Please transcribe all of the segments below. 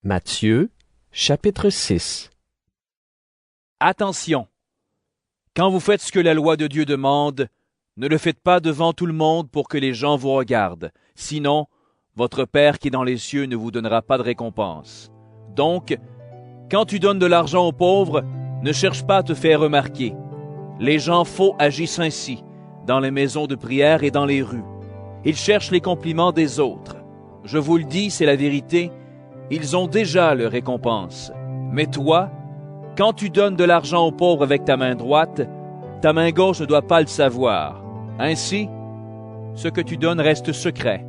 Matthieu, chapitre 6. Attention! Quand vous faites ce que la loi de Dieu demande, ne le faites pas devant tout le monde pour que les gens vous regardent. Sinon, votre Père qui est dans les cieux ne vous donnera pas de récompense. Donc, quand tu donnes de l'argent aux pauvres, ne cherche pas à te faire remarquer. Les gens faux agissent ainsi, dans les maisons de prière et dans les rues. Ils cherchent les compliments des autres. Je vous le dis, c'est la vérité, ils ont déjà leur récompense. Mais toi, quand tu donnes de l'argent aux pauvres avec ta main droite, ta main gauche ne doit pas le savoir. Ainsi, ce que tu donnes reste secret.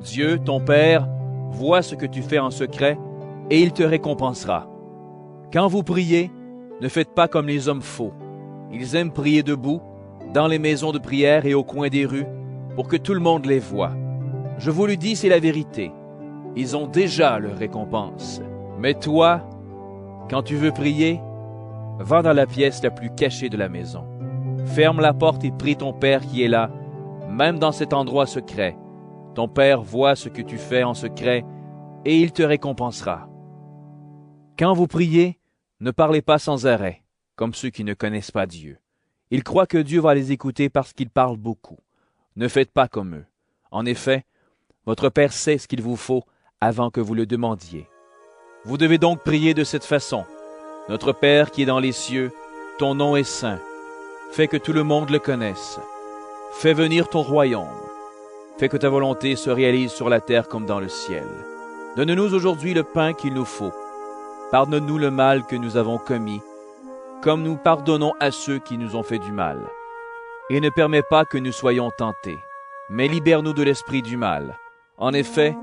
Dieu, ton Père, voit ce que tu fais en secret et il te récompensera. Quand vous priez, ne faites pas comme les hommes faux. Ils aiment prier debout, dans les maisons de prière et au coin des rues, pour que tout le monde les voie. Je vous le dis, c'est la vérité. Ils ont déjà leur récompense. Mais toi, quand tu veux prier, va dans la pièce la plus cachée de la maison. Ferme la porte et prie ton Père qui est là, même dans cet endroit secret. Ton Père voit ce que tu fais en secret et il te récompensera. Quand vous priez, ne parlez pas sans arrêt, comme ceux qui ne connaissent pas Dieu. Ils croient que Dieu va les écouter parce qu'ils parlent beaucoup. Ne faites pas comme eux. En effet, votre Père sait ce qu'il vous faut avant que vous le demandiez. Vous devez donc prier de cette façon. Notre Père qui est dans les cieux, ton nom est saint. Fais que tout le monde le connaisse. Fais venir ton royaume. Fais que ta volonté se réalise sur la terre comme dans le ciel. Donne-nous aujourd'hui le pain qu'il nous faut. Pardonne-nous le mal que nous avons commis, comme nous pardonnons à ceux qui nous ont fait du mal. Et ne permets pas que nous soyons tentés, mais libère-nous de l'esprit du mal. En effet,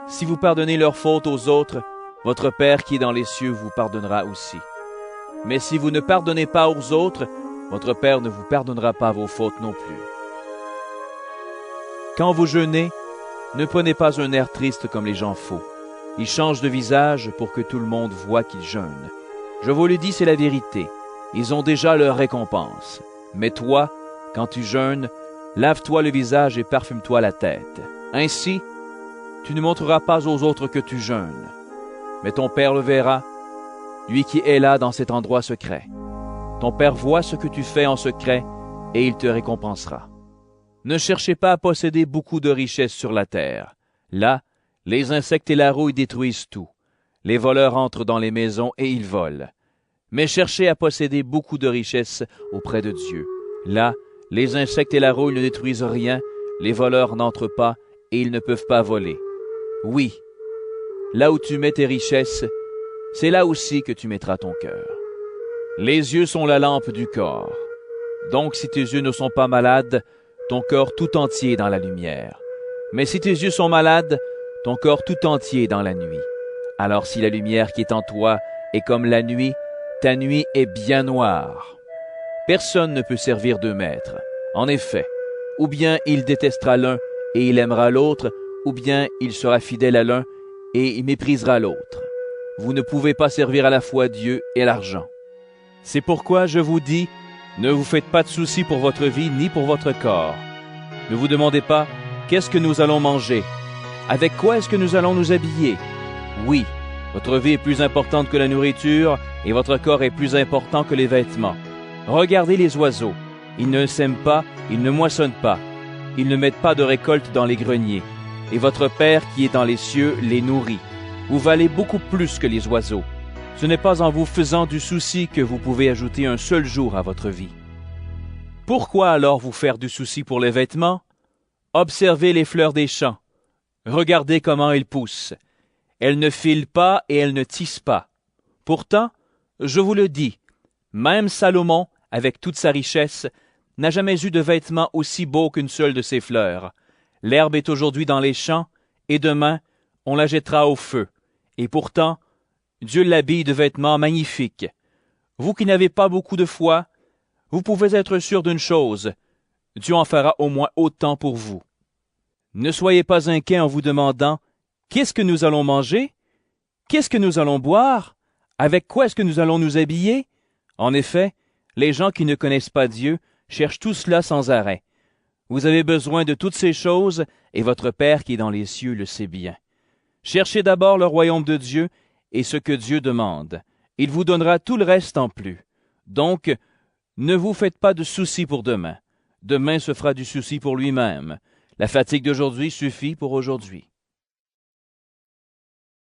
si vous pardonnez leurs fautes aux autres, votre Père qui est dans les cieux vous pardonnera aussi. Mais si vous ne pardonnez pas aux autres, votre Père ne vous pardonnera pas vos fautes non plus. Quand vous jeûnez, ne prenez pas un air triste comme les gens faux. Ils changent de visage pour que tout le monde voie qu'ils jeûnent. Je vous le dis, c'est la vérité. Ils ont déjà leur récompense. Mais toi, quand tu jeûnes, lave-toi le visage et parfume-toi la tête. Ainsi, tu ne montreras pas aux autres que tu jeûnes. Mais ton Père le verra, lui qui est là dans cet endroit secret. Ton Père voit ce que tu fais en secret et il te récompensera. Ne cherchez pas à posséder beaucoup de richesses sur la terre. Là, les insectes et la rouille détruisent tout. Les voleurs entrent dans les maisons et ils volent. Mais cherchez à posséder beaucoup de richesses auprès de Dieu. Là, les insectes et la rouille ne détruisent rien, les voleurs n'entrent pas et ils ne peuvent pas voler. Oui, là où tu mets tes richesses, c'est là aussi que tu mettras ton cœur. Les yeux sont la lampe du corps. Donc si tes yeux ne sont pas malades, ton corps tout entier est dans la lumière. Mais si tes yeux sont malades, ton corps tout entier est dans la nuit. Alors si la lumière qui est en toi est comme la nuit, ta nuit est bien noire. Personne ne peut servir deux maîtres. En effet, ou bien il détestera l'un et il aimera l'autre, ou bien il sera fidèle à l'un et il méprisera l'autre. Vous ne pouvez pas servir à la fois Dieu et l'argent. C'est pourquoi je vous dis, ne vous faites pas de soucis pour votre vie ni pour votre corps. Ne vous demandez pas, qu'est-ce que nous allons manger? Avec quoi est-ce que nous allons nous habiller? Oui, votre vie est plus importante que la nourriture et votre corps est plus important que les vêtements. Regardez les oiseaux. Ils ne sèment pas, ils ne moissonnent pas. Ils ne mettent pas de récolte dans les greniers. Et votre Père qui est dans les cieux les nourrit. Vous valez beaucoup plus que les oiseaux. Ce n'est pas en vous faisant du souci que vous pouvez ajouter un seul jour à votre vie. Pourquoi alors vous faire du souci pour les vêtements? Observez les fleurs des champs. Regardez comment elles poussent. Elles ne filent pas et elles ne tissent pas. Pourtant, je vous le dis, même Salomon, avec toute sa richesse, n'a jamais eu de vêtements aussi beaux qu'une seule de ses fleurs. L'herbe est aujourd'hui dans les champs, et demain, on la jettera au feu. Et pourtant, Dieu l'habille de vêtements magnifiques. Vous qui n'avez pas beaucoup de foi, vous pouvez être sûr d'une chose, Dieu en fera au moins autant pour vous. Ne soyez pas inquiets en vous demandant, qu'est-ce que nous allons manger? Qu'est-ce que nous allons boire? Avec quoi est-ce que nous allons nous habiller? En effet, les gens qui ne connaissent pas Dieu cherchent tout cela sans arrêt. Vous avez besoin de toutes ces choses, et votre Père qui est dans les cieux le sait bien. Cherchez d'abord le royaume de Dieu et ce que Dieu demande. Il vous donnera tout le reste en plus. Donc, ne vous faites pas de soucis pour demain. Demain se fera du souci pour lui-même. La fatigue d'aujourd'hui suffit pour aujourd'hui.